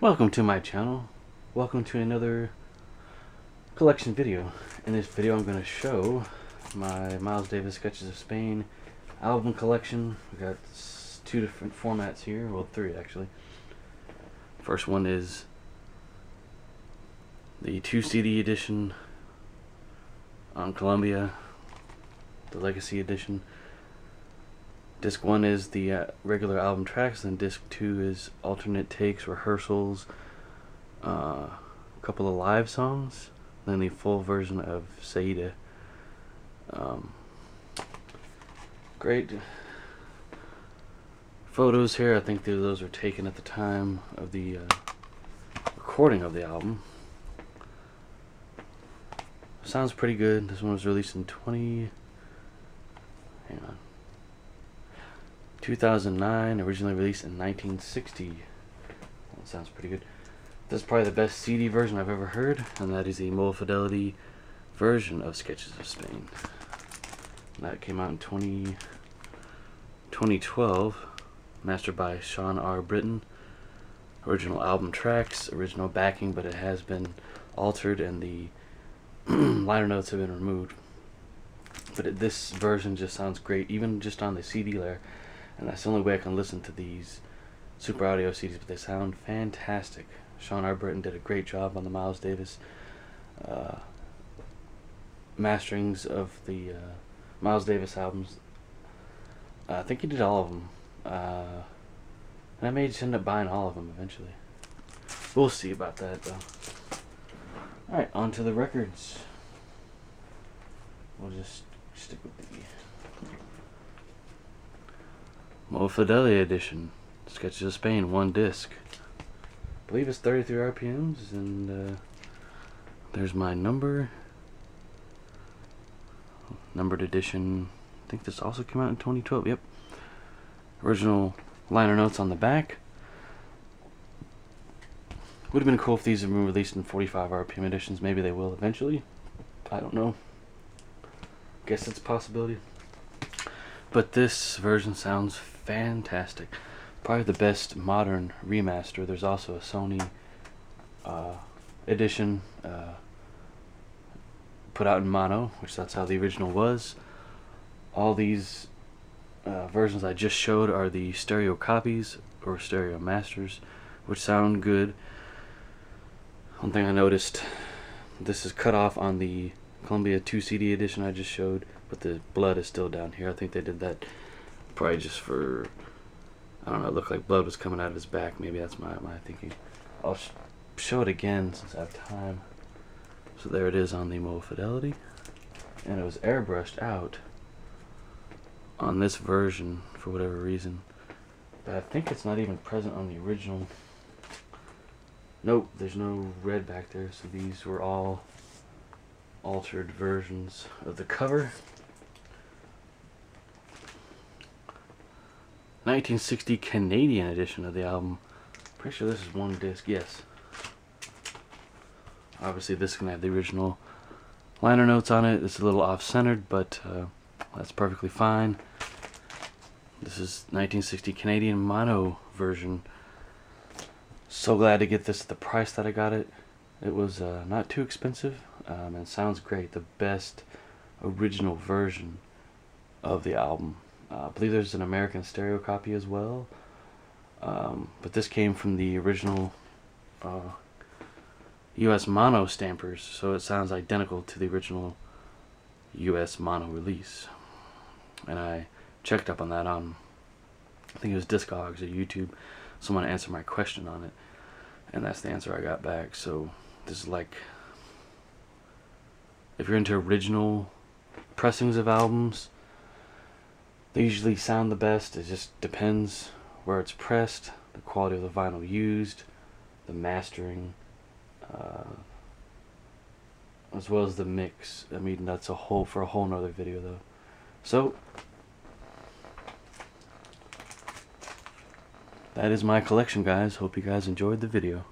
Welcome to my channel. Welcome to another collection video. In this video I'm going to show my Miles Davis Sketches of Spain album collection. We got two different formats here, well three actually. First one is the 2 CD edition on Columbia, the Legacy edition. Disc 1 is the regular album tracks, and disc 2 is alternate takes, rehearsals, a couple of live songs, then the full version of Saida. Great photos here. I think those were taken at the time of the recording of the album. Sounds pretty good. This one was released in 2009, originally released in 1960. That sounds pretty good. This is probably the best CD version I've ever heard, and that is the Low Fidelity version of Sketches of Spain. And that came out in 2012, mastered by Sean R. Britton. Original album tracks, original backing, but it has been altered and the liner notes have been removed. But this version just sounds great, even just on the CD layer. And that's the only way I can listen to these Super Audio CDs, but they sound fantastic. Sean R. Britton did a great job on the Miles Davis masterings of the Miles Davis albums. I think he did all of them. And I may just end up buying all of them eventually. We'll see about that though. Alright, on to the records. We'll just stick with the Low Fidelity edition, Sketches of Spain, 1 disc. I believe it's 33 RPMs, and there's my numbered edition. I think this also came out in 2012. Yep. Original liner notes on the back. Would have been cool if these had been released in 45 RPM editions. Maybe they will eventually. I don't know. Guess it's a possibility. But this version sounds fantastic. Probably the best modern remaster. There's also a Sony edition put out in mono, which that's how the original was. All these versions I just showed are the stereo copies or stereo masters, which sound good. One thing I noticed, this is cut off on the Columbia 2 CD edition I just showed, but the blood is still down here. I think they did that probably just for, I don't know, it looked like blood was coming out of his back. Maybe that's my thinking. I'll show it again since I have time. So there it is on the Low Fidelity, and it was airbrushed out on this version for whatever reason, but I think it's not even present on the original. Nope, there's no red back there, so these were all altered versions of the cover. 1960 Canadian edition of the album. Pretty sure this is 1 disc, yes. Obviously this can have the original liner notes on it. It's a little off-centered, but that's perfectly fine. This is 1960 Canadian mono version. So glad to get this at the price that I got it. It was not too expensive, and it sounds great. The best original version of the album. I believe there's an American stereo copy as well, but this came from the original US mono stampers, so it sounds identical to the original US mono release. And I checked up on that on, I think it was Discogs or YouTube. Someone answered my question on it, and that's the answer I got back. So this is like, if you're into original pressings of albums, they usually sound the best. It just depends where it's pressed, the quality of the vinyl used, the mastering, as well as the mix. I mean, that's for a whole nother video though. So that is my collection, guys. Hope you guys enjoyed the video.